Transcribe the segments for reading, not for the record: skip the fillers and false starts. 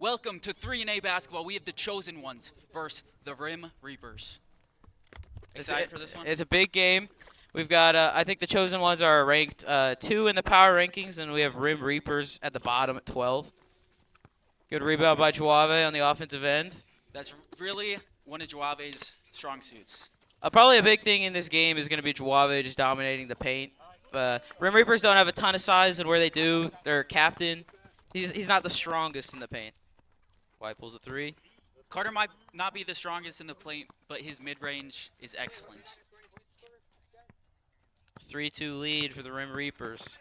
Welcome to 3A basketball. We have the Chosen Ones versus the Rim Reapers. Excited for this one? It's a big game. We've got, I think the Chosen Ones are ranked 2 in the power rankings, and we have Rim Reapers at the bottom at 12. Good rebound by Juave on the offensive end. That's really one of Juave's strong suits. Probably a big thing in this game is going to be Juave just dominating the paint. Rim Reapers don't have a ton of size, and where they do, their captain, he's not the strongest in the paint. White pulls a 3. Carter might not be the strongest in the paint, but his mid-range is excellent. 3-2 lead for the Rim Reapers.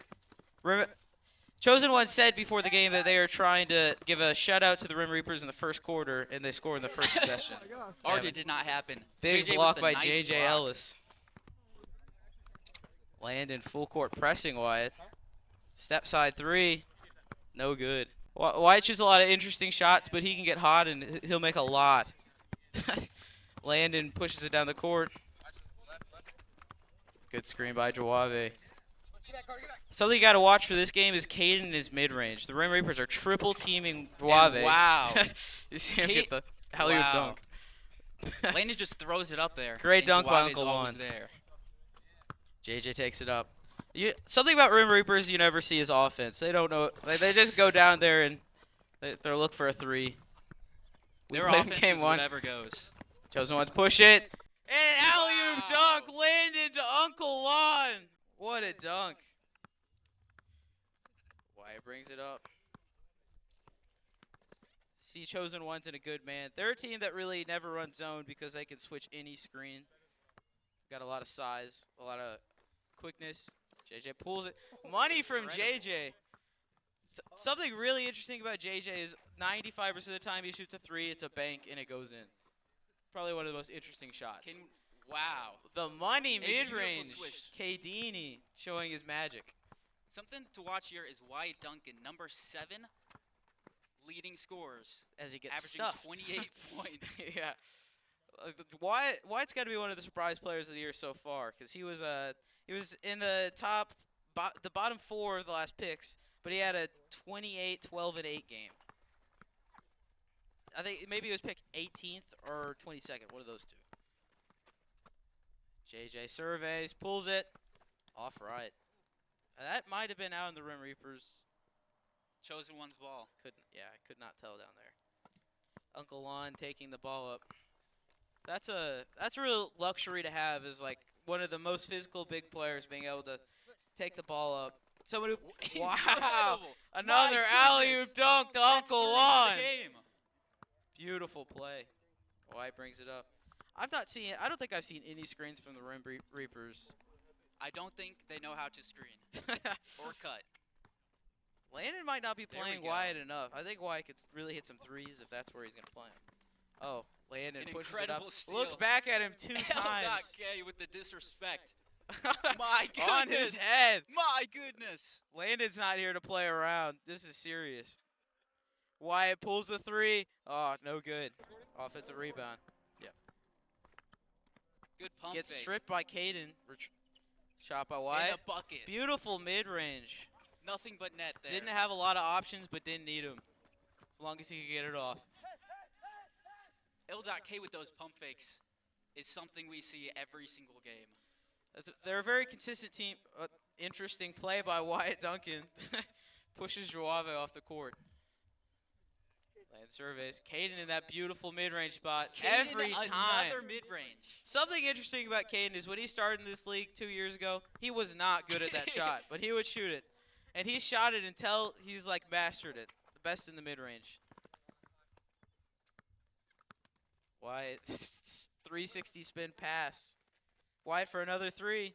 Chosen One said before the game that they are trying to give a shutout to the Rim Reapers in the first quarter, and they score in the first possession. Already did not happen. Big JJ block with by nice J.J. block. Ellis. Landon full court pressing Wyatt. Step side 3. No good. Wyatt shoots a lot of interesting shots, but he can get hot and he'll make a lot. Landon pushes it down the court. Good screen by Juave. Something you got to watch for this game is Caden in his mid-range. The Rim Reapers are triple teaming Juave. Wow. You see him get the alley-oop dunk. Landon just throws it up there. Great and dunk by Juave's Uncle always Juan. there. JJ takes it up. Something about Rim Reapers you never see is offense. They don't know. They just go down there and they're looking for a 3. We Their played in offense game is 1. whatever goes. Chosen Ones push it. And an alley-oop dunk landed to Uncle Lon. What a dunk. Wyatt brings it up. See Chosen Ones in a good man. They're a team that really never runs zone because they can switch any screen. Got a lot of size, a lot of quickness. JJ pulls it. Money from JJ. Something really interesting about JJ is 95% of the time he shoots a 3, it's a bank, and it goes in. Probably one of the most interesting shots. Wow. The money A beautiful mid-range. swish. Kadini showing his magic. Something to watch here is Wyatt Duncan, number 7, leading scorers, As he gets averaging stuffed. 28 points. Yeah. Wyatt's got to be one of the surprise players of the year so far because he was in the the bottom 4 of the last picks, but he had a 28, 12, and 8 game. I think maybe he was picked 18th or 22nd, one of those two. JJ surveys, pulls it, off right. That might have been out in the Rim Reapers. Chosen One's ball. I could not tell down there. Uncle Lon taking the ball up. That's a real luxury to have, is like one of the most physical big players being able to take the ball up. Someone who wow, another alley-oop dunk to Uncle Lon. Beautiful play. White brings it up. I don't think I've seen any screens from the Rim Reapers. I don't think they know how to screen or cut. Landon might not be There we playing go. Wyatt enough. I think Wyatt could really hit some 3s if that's where he's going to play him. Oh, Landon An pushes it up. incredible steal. Looks back at him 2 times. L.K. with the disrespect. My goodness. On his head. My goodness. Landon's not here to play around. This is serious. Wyatt pulls the 3. Oh, no good. Offensive rebound. Yeah. Good pump Gets fake. stripped by Caden. Shot by In Wyatt. a bucket. Beautiful mid-range. Nothing but net there. Didn't have a lot of options, but didn't need them. As long as he could get it off. L.K. with those pump fakes is something we see every single game. They're a very consistent team. Interesting play by Wyatt Duncan. Pushes Juave off the court. Land surveys. Caden in that beautiful mid-range spot Caden, every time. Another mid-range. Something interesting about Caden is when he started in this league 2 years ago, he was not good at that shot, but he would shoot it. And he shot it until he's like mastered it. The best in the mid-range. Wyatt, 360 spin pass. Wyatt for another 3.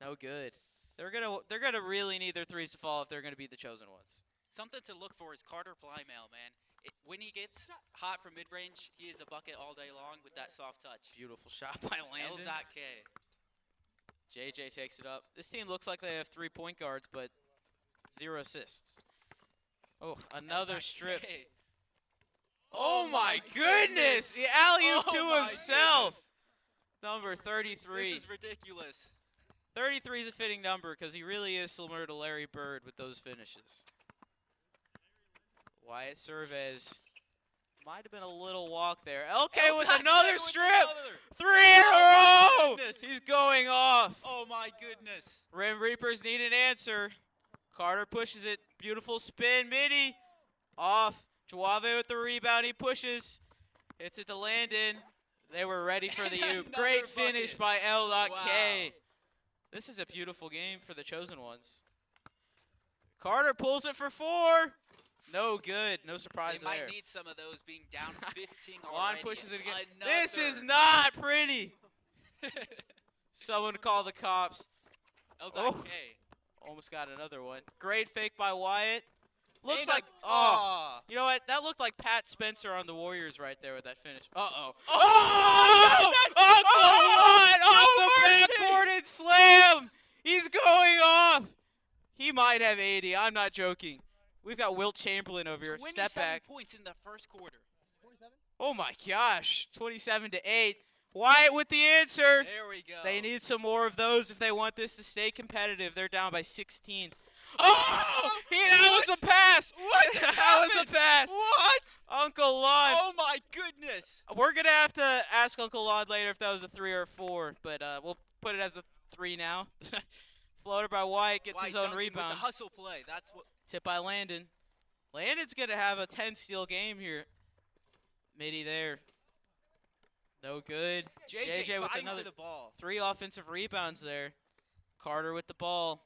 No good. They're gonna really need their 3s to fall if they're gonna beat the Chosen Ones. Something to look for is Carter Blymail, man. When he gets hot from mid-range, he is a bucket all day long with that soft touch. Beautiful shot by Landon. L.K. JJ takes it up. This team looks like they have 3 point guards, but 0 assists. Oh, another strip. Oh my goodness! The alley-oop to himself. Number 33. This is ridiculous. 33 is a fitting number because he really is similar to Larry Bird with those finishes. Wyatt Cervez. Might have been a little walk there. LK with LK another with strip. another. 3 in a Oh, my row. goodness. He's going off. Oh my goodness. Rim Reapers need an answer. Carter pushes it. Beautiful spin. Midi. Off. Juave with the rebound. He pushes. Hits it to Landon. They were ready for the oop. Another Great finish bucket. by L.K. Wow. This is a beautiful game for the Chosen Ones. Carter pulls it for 4. No good. No surprise They might there. need some of those being down 15 Lon already. pushes it again. Another. This is not pretty. Someone call the cops. LK. Almost got another one. Great fake by Wyatt. Looks Ain't like, a- oh, you know what? That looked like Pat Spencer on the Warriors right there with that finish. Uh-oh. Oh! Uncle Juan off the mercy! backboard and slam. He's going off. He might have 80. I'm not joking. We've got Wilt Chamberlain over here. Step 27 back. points in the first quarter. Oh my gosh. 27-8. Wyatt with the answer. There we go. They need some more of those if they want this to stay competitive. They're down by 16. Oh! That was a pass. What just That was a happened? pass. What? Uncle Lon. Oh my goodness. We're going to have to ask Uncle Lon later if that was a 3 or a 4, but we'll put it as a 3 now. Floater by Wyatt, gets Wyatt his own Duncan rebound. With the hustle play. That's what. Tip by Landon. Landon's going to have a 10-steal game here. Midi there. No good. JJ with fighting another for the ball. 3 offensive rebounds there. Carter with the ball.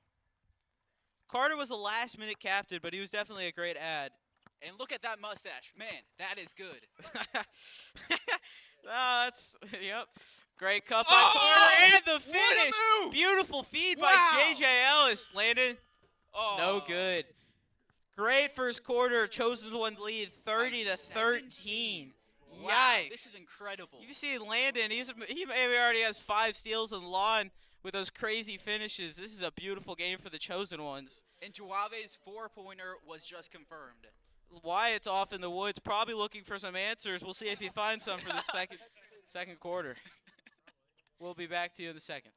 Carter was a last-minute captain, but he was definitely a great ad. And look at that mustache. Man, that is good. That's, yep. Great cut by Oh! Carter and the What a finish. move! Beautiful feed Wow. by J.J. Ellis. Landon, Oh. no good. Great first quarter. Chosen One lead 30 to 13. Wow, Yikes. this is incredible. You see Landon, he maybe already has 5 steals and Lon with those crazy finishes. This is a beautiful game for the Chosen Ones. And Juave's 4-pointer was just confirmed. Wyatt's off in the woods, probably looking for some answers. We'll see if he finds some for the second quarter. We'll be back to you in a second.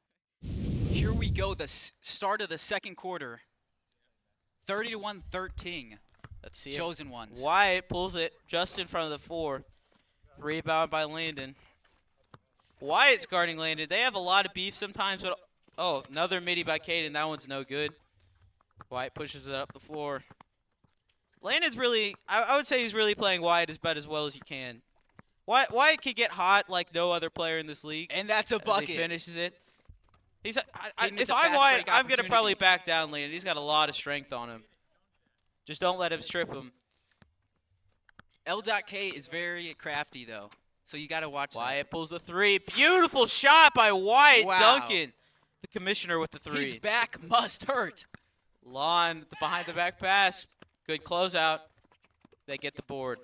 Here we go, the start of the second quarter. 31-13. Let's see Chosen if Ones. Wyatt pulls it just in front of the 4. Rebound by Landon. Wyatt's guarding Landon. They have a lot of beef sometimes, but oh, another midi by Caden. That one's no good. Wyatt pushes it up the floor. Landon's really, I would say he's really playing Wyatt as well as he can. Wyatt can get hot like no other player in this league. And that's a As bucket. he finishes it. He's Hitting if the I'm fast Wyatt, break I'm gonna probably opportunity. back down Landon. He's got a lot of strength on him. Just don't let him strip him. L.K is very crafty, though. So you got to watch Wyatt pulls the 3. Beautiful shot by Wyatt Wow. Duncan. The commissioner with the that. His 3. back must hurt. Lon behind the back pass. Good closeout. They get the board.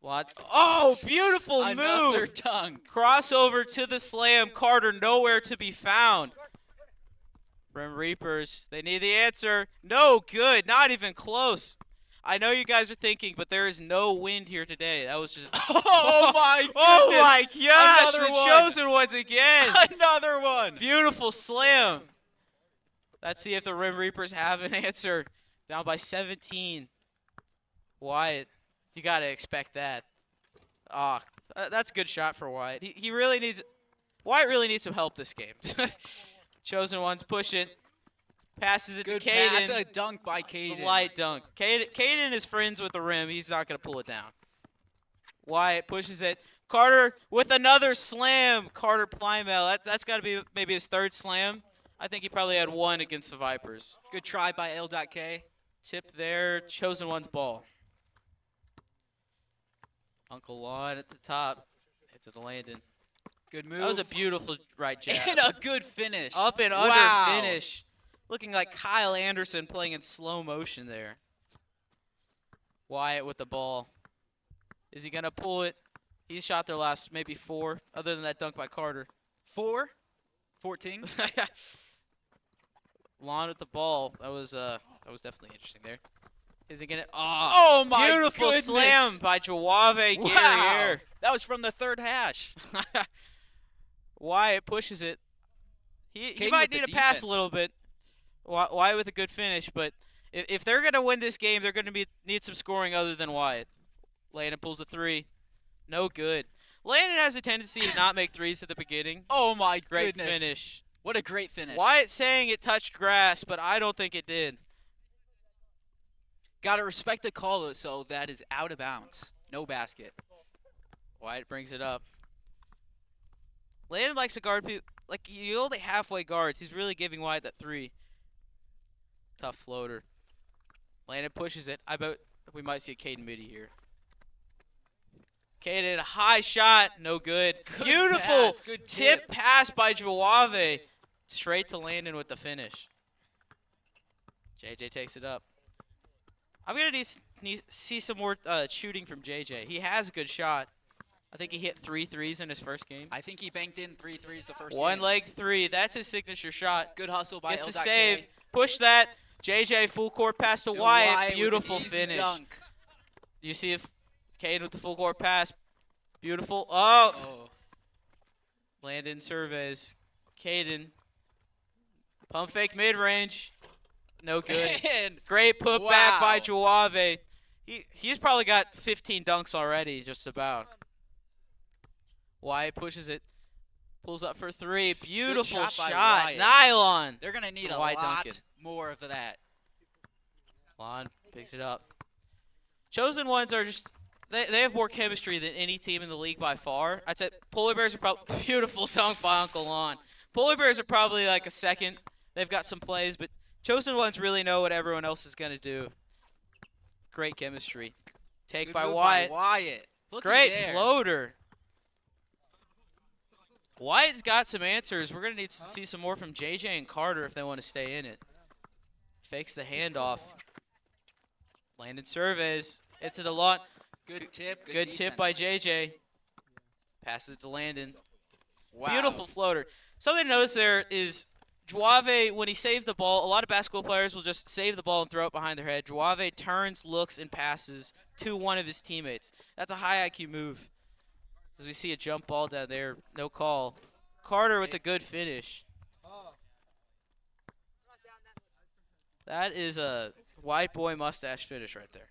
Oh, beautiful Another move. dunk. Crossover to the slam. Carter nowhere to be found. Rim Reapers, they need the answer. No good. Not even close. I know you guys are thinking, but there is no wind here today. That was just. Oh, my goodness. Oh, my gosh. Another The one. Chosen Ones again. Another one. Beautiful slam. Let's see if the Rim Reapers have an answer. Down by 17. Wyatt, you got to expect that. Ah, that's a good shot for Wyatt. He really needs. Wyatt really needs some help this game. Chosen Ones push it. Passes it Good to pass. Caden. A dunk by Caden. Light dunk. Caden is friends with the rim. He's not going to pull it down. Wyatt pushes it. Carter with another slam. Carter Plymel. That's got to be maybe his 3rd slam. I think he probably had 1 against the Vipers. Good try by L.K. Tip there. Chosen One's ball. Uncle Lon at the top. Hits it to Landon. Good move. That was a beautiful right jab. And a good finish. Up and under Wow. finish. Looking like Kyle Anderson playing in slow motion there. Wyatt with the ball. Is he going to pull it? He's shot their last maybe 4, other than that dunk by Carter. 14. Lon with the ball. That was definitely interesting there. Is he going to? Oh, my beautiful goodness. slam by Juave Wow. Guerriere. That was from the 3rd hash. Wyatt pushes it. He Caden might with need the to pass defense. a little bit. Wyatt with a good finish, but If they're gonna win this game, they're gonna need some scoring other than Wyatt. Landon pulls a 3. No good. Landon has a tendency to not make threes at the beginning. Oh my Great goodness. finish. What a great finish. Wyatt saying it touched grass, but I don't think it did. Gotta respect the call, though, so that is out of bounds. No basket. Wyatt brings it up. Landon likes to guard people. Like, he only halfway guards. He's really giving Wyatt that 3. Tough floater. Landon pushes it. I bet we might see a Caden Moody here. Caden, a high shot. No good. Good Beautiful pass, good tip pass by Juave. Straight to Landon with the finish. JJ takes it up. I'm going to need see some more shooting from JJ. He has a good shot. I think he hit 3 threes in his first game. I think he banked in 3 threes the first One game. leg 3. That's his signature shot. Good hustle by Gets a L.K. save. Push that. JJ full court pass to Wyatt. Wyatt with an Beautiful easy finish. Dunk. You see if Cade with the full court pass. Beautiful. Oh. Oh. Landon surveys. Caden. Pump fake mid range. No good. And Great put back by wow. Juave. He's probably got 15 dunks already, just about. Wyatt pushes it. Pulls up for 3. Beautiful shot by shot. Wyatt. Nylon. they're going to need a Wyatt lot Duncan. more of that. Lon picks it up. Chosen ones are just they have more chemistry than any team in the league by far. I'd say Polar Bears are probably beautiful dunk by Uncle Lon. Polar Bears are probably like a second. They've got some plays, but Chosen ones really know what everyone else is gonna do. Great chemistry. Take Good by move Wyatt. Wyatt. Looky Great there. floater. Wyatt's got some answers. We're gonna need to see some more from JJ and Carter if they want to stay in it. Fakes the handoff. Landon surveys. It's at a lot. Good tip. Good tip by defense. JJ. Passes to Landon. Wow. Beautiful floater. Something to notice there is Juave, when he saved the ball, a lot of basketball players will just save the ball and throw it behind their head. Juave turns, looks, and passes to one of his teammates. That's a high IQ move. As we see a jump ball down there, no call. Carter with a good finish. That is a white boy mustache finish right there.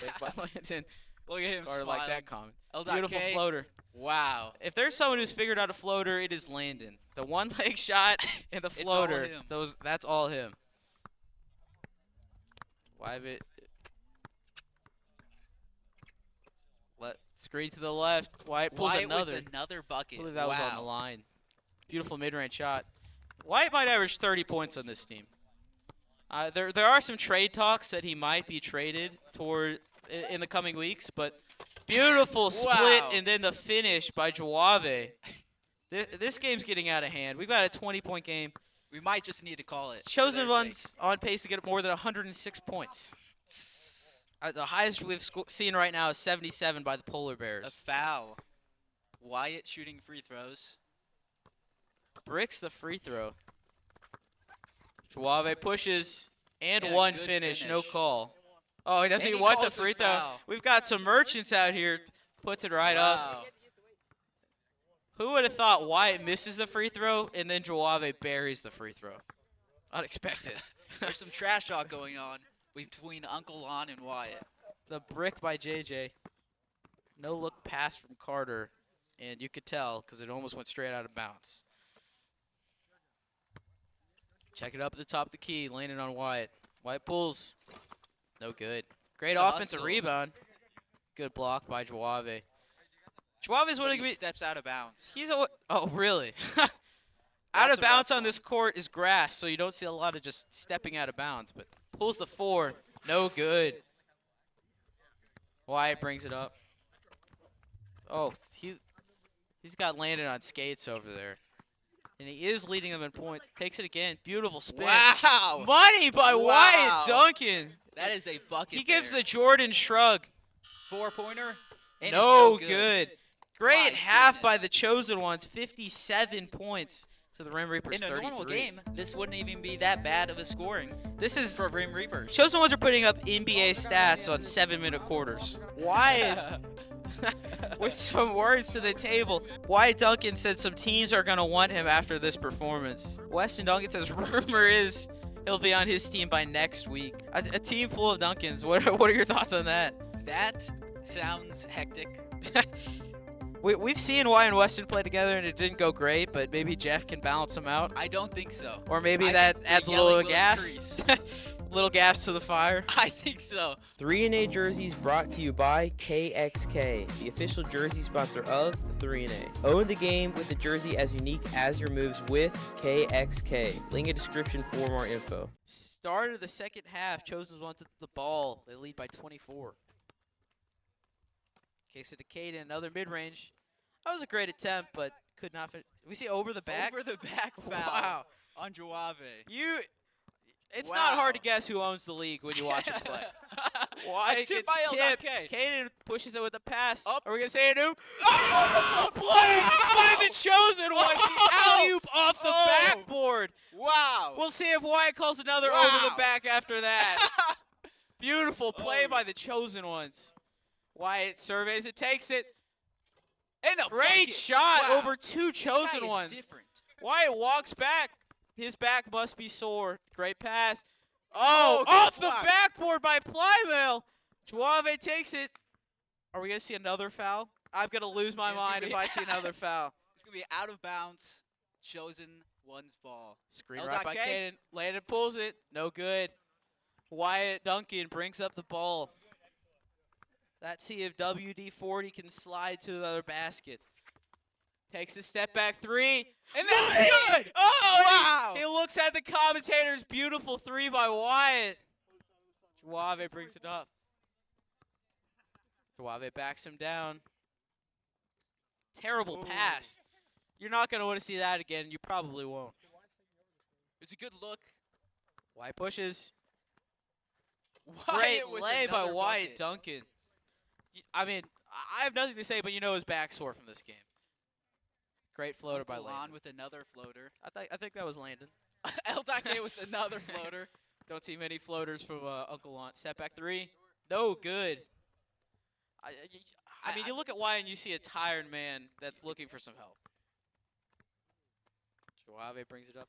Big by Landon. Look at him Carter smiling. like that comment. L.K. Beautiful floater. Wow. If there's someone who's figured out a floater, it is Landon. The one leg shot and the It's all floater. him. That's all him. Wyatt. Screen to the left. Wyatt pulls Wyatt another. with another bucket. I believe that was on the Wow. line. Beautiful mid-range shot. Wyatt might average 30 points on this team. There are some trade talks that he might be traded toward in the coming weeks, but beautiful split Wow. and then the finish by Juave. This game's getting out of hand. We've got a 20-point game. We might just need to call it. for Chosen their ones on pace to get more than 106 points. sake. The highest we've seen right now is 77 by the Polar A Bears. foul. Wyatt shooting free throws. Bricks the free throw. Juave pushes and And a one good finish, no finish. call. Oh, he doesn't And even he want the calls the free throw. foul. We've got some merchants out here. Puts it right up. Wow. Who would have thought Wyatt misses the free throw and then Juave buries the free throw? Unexpected. There's some trash talk going on between Uncle Lon and Wyatt. The brick by JJ. No look pass from Carter. And you could tell because it almost went straight out of bounds. Check it up at the top of the key. Landing on Wyatt. Wyatt pulls. No good. Great The offensive hustle. rebound. Good block by Juave. Juave's But one he of steps out of bounds. He's a. Oh, really? Out That's of a bounds rough on this court is grass, so you don't see a lot of just stepping out of bounds. But pulls the 4. No good. Wyatt brings it up. Oh, he's got Landon on skates over there. And he is leading them in points. Takes it again. Beautiful spin. Wow. Money by Wow. Wyatt Duncan. That is a bucket. He gives there. the Jordan shrug. 4-pointer. And No it's good. Great My half by goodness. the Chosen Ones. 57 points to the Rim Reapers. In a 33. normal game, this wouldn't even be that bad of a scoring This is for Rim Reapers. Chosen Ones are putting up NBA stats on 7-minute quarters. Wyatt, with some words to the table, Wyatt Duncan said some teams are going to want him after this performance. Weston Duncan says, rumor is He'll be on his team by next week. A team full of Duncans. What are your thoughts on that? That sounds hectic. We've seen Y and Weston play together and it didn't go great, but maybe Jeff can balance them out. I don't think so. Or maybe I that think the adds a yelling little will gas. Little gas to the fire. I think so. 3&A jerseys brought to you by KXK, the official jersey sponsor of 3&A. Own the game with a jersey as unique as your moves with KXK. Link in description for more info. Start of the second half. Chosen's won to the ball. They lead by 24. Case of Caden, another mid-range. That was a great attempt, but could not fit. We see over the back. Over the back foul Wow. on Juave. It's not hard to Wow. guess who owns the league when you watch him play. Why A it tip gets by tipped. LDK. Caden pushes it with a pass. Up. Are we gonna say it new? Oh! Play by the chosen ones. The alley-oop off the Oh. backboard. Wow. We'll see if Wyatt calls another over Wow. the back after that. Beautiful play Oh. by the chosen ones. Wyatt surveys it, takes it. And a Great bucket. shot Wow. over two This guy chosen is ones. different. Wyatt walks back. His back must be sore. Great pass. Oh, Oh, off good the block. backboard by Plymail. Juave takes it. Are we going to see another foul? I'm going to lose my It's gonna mind if be- I see another foul. It's going to be out of bounds. Chosen one's ball. Screen L. right by K. Caden. Landon pulls it. No good. Wyatt Duncan brings up the ball. Let's see if WD-40 can slide to another basket. Takes a step back three. And that's good. Oh, Wow. He looks at the commentators. Beautiful three by Wyatt. Juave brings it up. Juave backs him down. Terrible Ooh. pass. You're not going to want to see that again. You probably won't. It's a good look. Wyatt pushes. Wyatt Great with lay by another Wyatt bucket. Duncan. I mean, I have nothing to say, but you know his back sore from this game. Great floater by Uncle Lon Landon. with another floater. I think that was Landon. L.K. with another floater. Don't see many floaters from Uncle Lon. Step back three. No good. I mean, you look at Wyatt and you see a tired man that's looking for some help. Juave brings it up.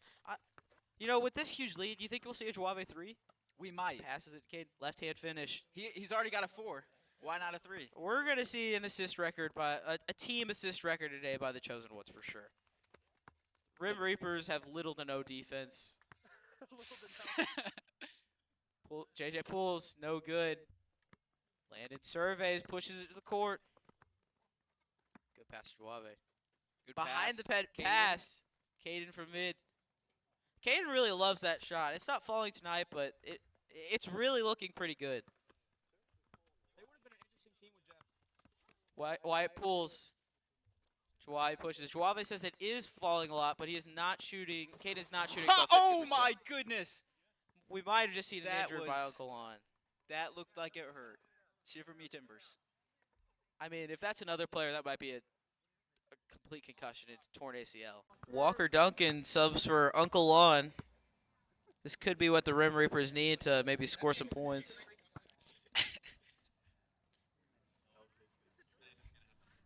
You know, with this huge lead, you think we'll see a Juave 3? We might. Passes it, Cade. Left-hand finish. He's already got a 4. Why not a 3? We're going to see an assist record by a team assist record today by the Chosen Ones for sure. Rim Reapers have little to no defense. JJ pulls, no good. Landon surveys, pushes it to the court. Good pass to Juave. Good Behind the pass. Caden. pass. Caden from mid. Caden really loves that shot. It's not falling tonight, but it's really looking pretty good. Wyatt pulls. Juave pushes. Juave says it is falling a lot, but he is not shooting. Caden's not shooting. above 50%. Oh my goodness. We might have just seen an That injury by was- Uncle Lon. That looked like it hurt. Shiver me timbers. I mean, if that's another player, that might be a complete concussion. It's torn ACL. Walker Duncan subs for Uncle Lon. This could be what the Rim Reapers need to maybe score some points.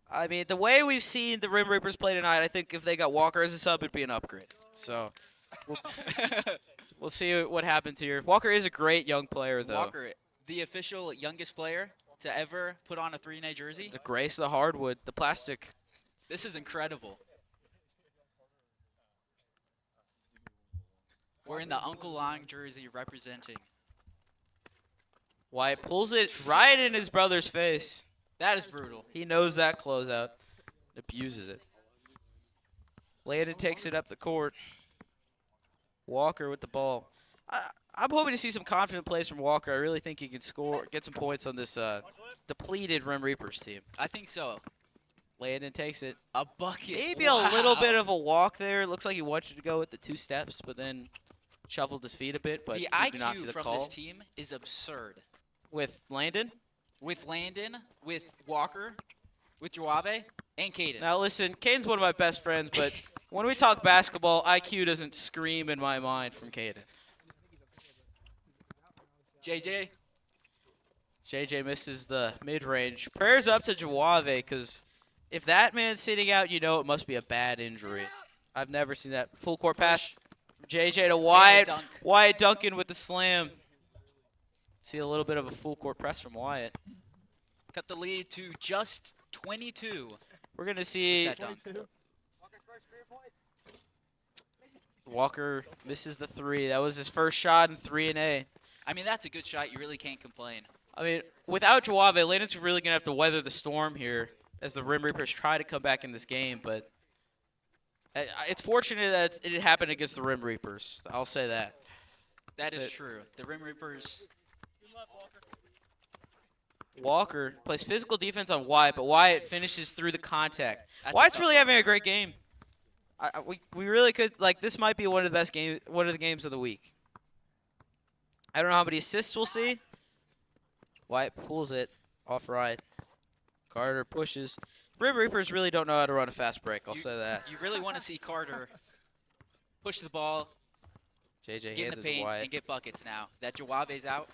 I mean, the way we've seen the Rim Reapers play tonight, I think if they got Walker as a sub, it'd be an upgrade. So we'll see what happens here. Walker is a great young player, though. Walker, the official youngest player to ever put on a 3&A jersey. The grace of the hardwood, the plastic. This is incredible. We're in the Uncle Lon jersey representing. Wyatt pulls it right in his brother's face. That is brutal. He knows that closeout. Abuses it. Landon takes it up the court. Walker with the ball. I'm hoping to see some confident plays from Walker. I really think he can score, get some points on this depleted Rim Reapers team. I think so. Landon takes it. A bucket. Maybe a little Wow. bit of a walk there. Looks like he wanted to go with the 2 steps, but then shuffled his feet a bit. But The we do not see IQ the from call. this team is absurd. With Landon. With Landon, with Walker, with Juave, and Caden. Now listen, Caden's one of my best friends, but when we talk basketball, IQ doesn't scream in my mind from Caden. JJ. JJ misses the mid-range. Prayers up to Juave, because if that man's sitting out, you know it must be a bad injury. I've never seen that. Full court pass. From JJ to And a Wyatt. dunk. Wyatt Duncan with the slam. See a little bit of a full court press from Wyatt. Cut the lead to just 22. We're going to see That dunk. Walker misses the three. That was his first shot in 3-A. I mean, that's a good shot. You really can't complain. I mean, without Jawave, Landon's really going to have to weather the storm here as the Rim Reapers try to come back in this game. But it's fortunate that it happened against the Rim Reapers. I'll say that. That is But- true. The Rim Reapers. Walker plays physical defense on Wyatt, but Wyatt finishes through the contact. That's a Wyatt's tough really one. having a great game. We really could, like, this might be one of the best games, one of the games of the week. I don't know how many assists we'll see. Wyatt pulls it off right. Carter pushes. Rim Reapers really don't know how to run a fast break. I'll say that. You really want to see Carter push the ball, JJ get in hands the it to paint, Wyatt. and get buckets now. That Jawabe's out.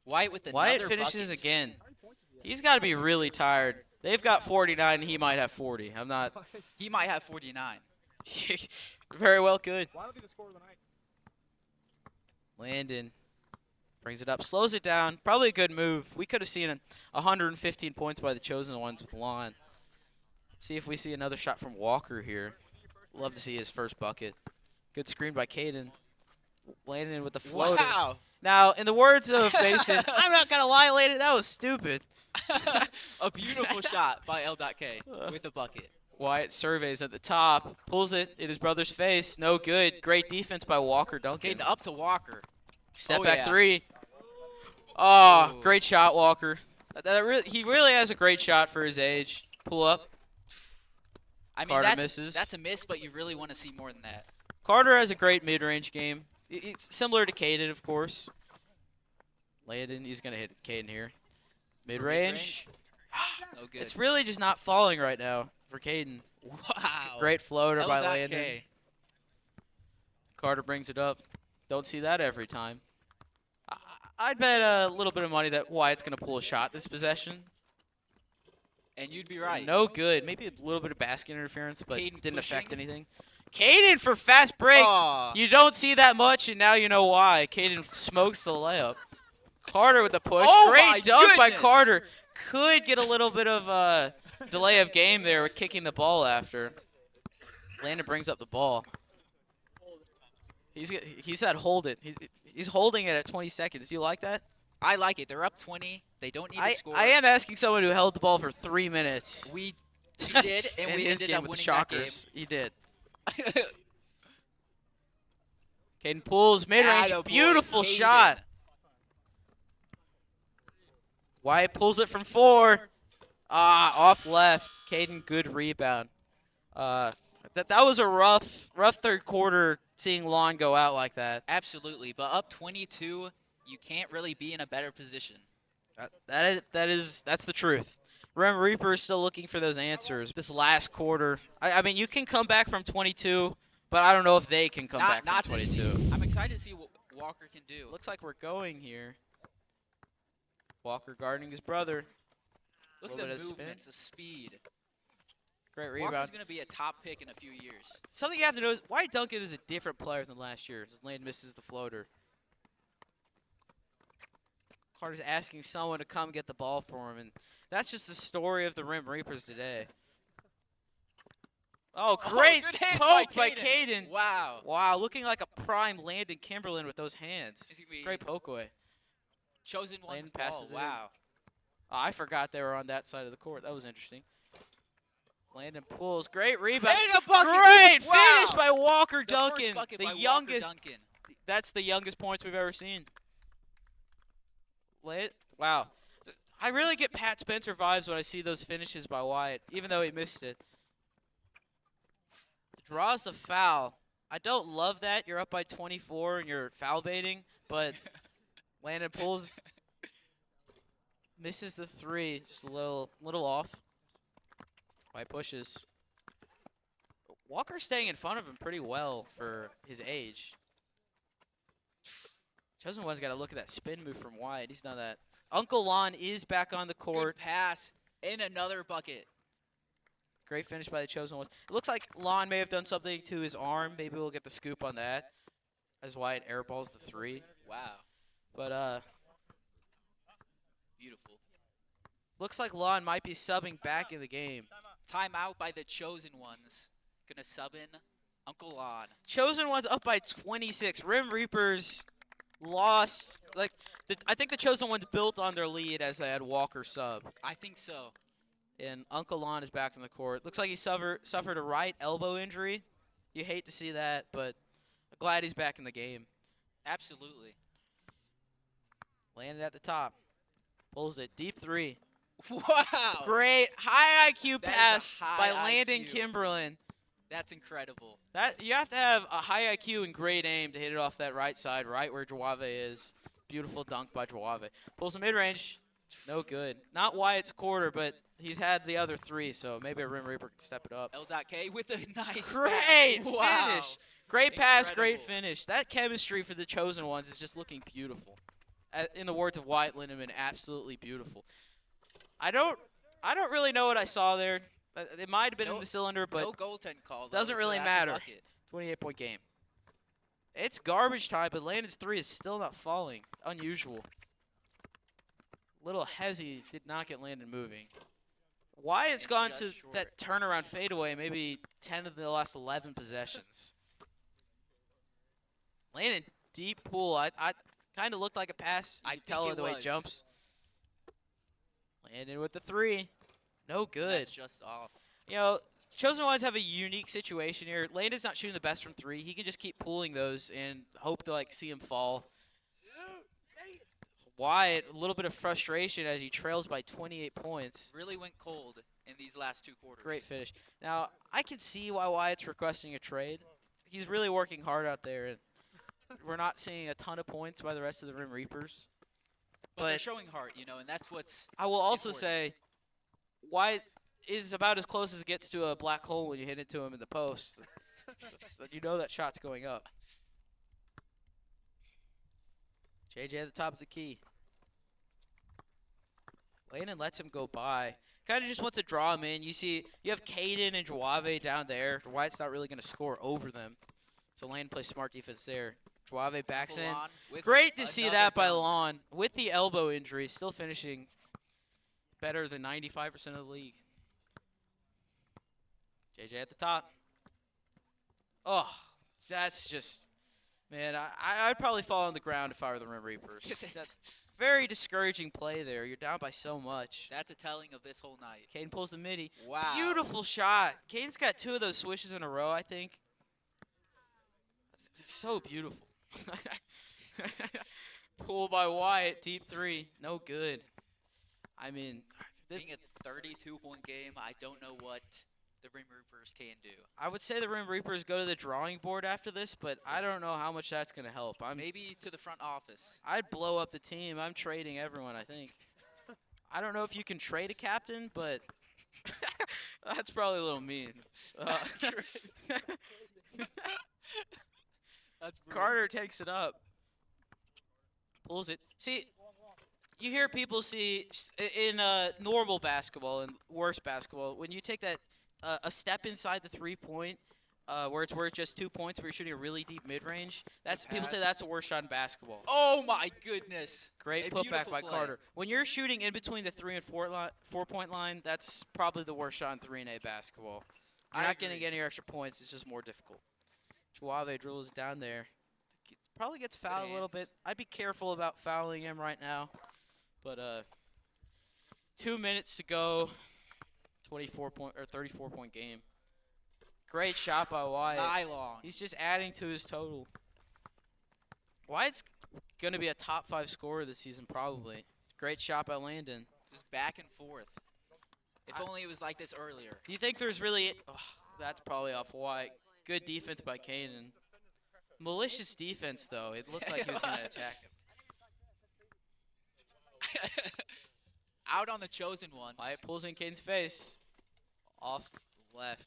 Wyatt with another Wyatt finishes bucket. again. He's got to be really tired. They've got 49, and he might have 40. I'm not. He might have 49. Very well could. Why don't be the score of the night? Landon brings it up, slows it down. Probably a good move. We could have seen 115 points by the Chosen Ones with Lon. See if we see another shot from Walker here. Love to see his first bucket. Good screen by Caden. Landon with the floater. Wow. Now, in the words of Mason, I'm not going to lie, Landon, that was stupid. A beautiful shot by L.K. with a bucket. Wyatt surveys at the top, pulls it in his brother's face. No good. Great defense by Walker Duncan. Getting up to Walker. Step Oh, back yeah. three. Oh, Ooh. great shot, Walker. He really has a great shot for his age. Pull up. I mean, Carter that's, misses. that's a miss, but you really want to see more than that. Carter has a great mid-range game. It's similar to Caden, of course. Landon, he's going to hit Caden here. Mid-range. No good. It's really just not falling right now for Caden. wow. Great floater by L.K. Landon. Carter brings it up. Don't see that every time. I'd bet a little bit of money that Wyatt's going to pull a shot this possession. And you'd be right. No good. Maybe a little bit of basket interference, but Caden didn't affect pushing. anything. Caden for fast break. Aw. You don't see that much, and now you know why. Caden smokes the layup. Carter with the push. Oh my Great dunk by goodness. Carter. Could get a little bit of delay of game there with kicking the ball after. Landon brings up the ball. He said hold it. He's holding it at 20 seconds. Do you like that? I like it. They're up 20. They don't need to score. I am asking someone who held the ball for 3 minutes. We did, and in we his ended game up with the winning that game. Shockers. He did. Caden pulls mid-range, Attaboy, beautiful Caden. shot. Wyatt pulls it from 4. Off left. Caden, good rebound. That was a rough third quarter. Seeing Lon go out like that. Absolutely, but up 22, you can't really be in a better position. That's the truth. Rim Reaper is still looking for those answers. This last quarter, I mean, you can come back from 22, but I don't know if they can come back Not from this 22. team. I'm excited to see what Walker can do. Looks like we're going here. Walker guarding his brother. Look at little the bit of spin. movements, the speed. Great Walker's rebound. going to be a top pick in a few years. Something you have to know is Wyatt Duncan is a different player than last year. His lane misses the floater. Carter's asking someone to come get the ball for him, and that's just the story of the Rim Reapers today. Oh, great good hands poke by by Caden. Wow. Wow, looking like a prime Landon Kimberlin with those hands. Is he- Great poke away. Chosen one's Landon ball. passes it in. Wow. Oh, I forgot they were on that side of the court. That was interesting. Landon pulls. Great rebound. And a bucket. Great Wow. finish by Walker The Duncan. first bucket The by Walker youngest. Duncan. That's the youngest points we've ever seen. Wow. I really get Pat Spencer vibes when I see those finishes by Wyatt, even though he missed it. Draws a foul. I don't love that. You're up by 24 and you're foul baiting, but Landon pulls. Misses the 3, just a little off. Wyatt pushes. Walker's staying in front of him pretty well for his age. Chosen One's got to look at that spin move from Wyatt. He's done that. Uncle Lon is back on the court. Good pass. And another bucket. Great finish by the Chosen Ones. It looks like Lon may have done something to his arm. Maybe we'll get the scoop on that as Wyatt airballs the 3. Wow. But Beautiful. looks like Lon might be subbing back in the game. Timeout by the Chosen Ones. Gonna sub in Uncle Lon. Chosen Ones up by 26. Rim Reapers lost. I think the Chosen Ones built on their lead as they had Walker sub. I think so. And Uncle Lon is back on the court. Looks like he suffered a right elbow injury. You hate to see that, but glad he's back in the game. Absolutely. Landed at the top. Pulls it. Deep 3. Wow. Great high IQ That is a pass by high Landon IQ. Kimberlin. That's incredible. That you have to have a high IQ and great aim to hit it off that right side, right where Joave is. Beautiful dunk by Joave. Pulls a mid-range. No good. Not Wyatt's quarter, but he's had the other 3, so maybe a Rim Reaper can step it up. L.K. with a nice Great wow. finish. Great pass, great Incredible. finish. That chemistry for the Chosen Ones is just looking beautiful. In the words of Wyatt Lindemann, absolutely beautiful. I don't really know what I saw there. It might have been in the cylinder, but no goaltend call. Though, doesn't so really that's a matter. bucket. 28-point game. It's garbage time, but Landon's 3 is still not falling. Unusual. Little Hezzy did not get Landon moving. Wyatt's And gone just to short. that turnaround fadeaway maybe 10 of the last 11 possessions. Landon, deep pool. I kind of looked like a pass. You I could tell think the it way it was. jumps. Landon with the 3. No good. That's just off. You know, Chosen Ones have a unique situation here. Landon's not shooting the best from 3. He can just keep pulling those and hope to see him fall. Wyatt, a little bit of frustration as he trails by 28 points. Really went cold in these last 2 quarters. Great finish. Now, I can see why Wyatt's requesting a trade. He's really working hard out there, and we're not seeing a ton of points by the rest of the Rim Reapers. But they're But showing heart, and that's what's I will also important. say Wyatt is about as close as it gets to a black hole when you hit it to him in the post. You know that shot's going up. JJ at the top of the key. Landon lets him go by. Kind of just wants to draw him in. You see, you have Caden and Joave down there. Wyatt's not really going to score over them. So Landon plays smart defense there. Joave backs in. Lon with Great to see another that by dunk. Lon. With the elbow injury, still finishing better than 95% of the league. JJ at the top. Oh, that's just, man, I'd probably fall on the ground if I were the Rim Reapers. That, very discouraging play there. You're down by so much. That's a telling of this whole night. Caden pulls the midi. Wow. Beautiful shot. Caden's got 2 of those swishes in a row, I think. It's so beautiful. Pull by Wyatt, deep 3. No good. I mean, Being a 32-point game, I don't know what the Rim Reapers can do. I would say the Rim Reapers go to the drawing board after this, but I don't know how much that's going to help. Maybe to the front office. I'd blow up the team. I'm trading everyone, I think. I don't know if you can trade a captain, but that's probably a little mean. That's Carter takes it up. Pulls it. See, you hear people in normal basketball and worse basketball, when you take that a step inside the 3-point, where it's worth just 2 points, where you're shooting a really deep mid-range, people say pass. that's the worst shot in basketball. Oh my goodness. Great A putback beautiful by play. Carter. When you're shooting in between the 3 and 4-point line, that's probably the worst shot in 3A basketball. You're I not getting agree. any extra points. It's just more difficult. Joave drills down there. Probably gets fouled a little hands. bit. I'd be careful about fouling him right now. But 2 minutes to go. 34-point game. Great shot by Wyatt. Nylon. He's just adding to his total. Wyatt's going to be a top 5 scorer this season, probably. Great shot by Landon. Just back and forth. If only it was like this earlier. Do you think there's really... Oh, that's probably off Wyatt. Good defense by Kanan. Malicious defense, though. It looked like he was going to attack him. Out on the Chosen Ones. Wyatt pulls in Kane's face. Off left.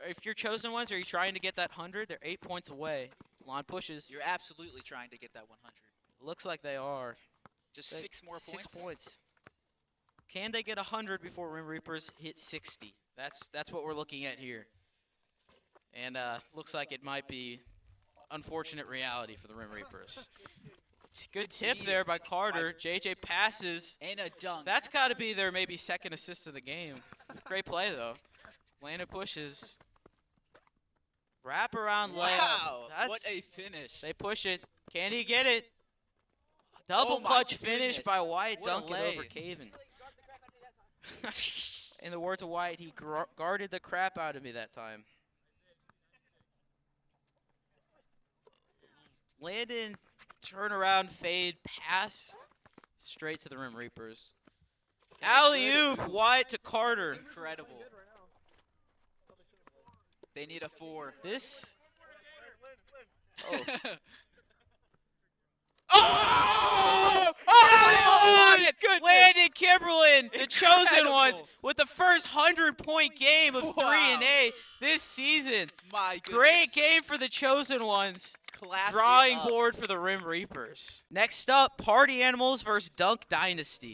If you're Chosen Ones, are you trying to get that 100? They're 8 points away. Lon pushes. You're absolutely trying to get that 100. Looks like they are. Just They- 6 more points. 6 points. Can they get 100 before Rim Reapers hit 60? That's what we're looking at here. And looks like it might be unfortunate reality for the Rim Reapers. It's a good tip there by Carter. JJ passes. And a dunk. That's got to be their maybe second assist of the game. Great play, though. Landon pushes. Wrap around layup. Wow. That's, What a finish. they push it. Can he get it? Double Oh my clutch finish goodness. by Wyatt. What a Dunk it over lay. Caven. In the words of Wyatt, he guarded the crap out of me that time. Landon, turnaround, fade, pass, straight to the Rim Reapers. Alley-oop, Wyatt to Carter. Incredible. They need a 4. This. Oh! Oh! my goodness! Landon Kimberlin, the chosen Incredible. ones, with the first 100-point game of Wow. 3-A this season. My goodness. Great game for the chosen ones. Clap it Drawing up. board for the Rim Reapers. Next up, Party Animals versus Dunk Dynasty.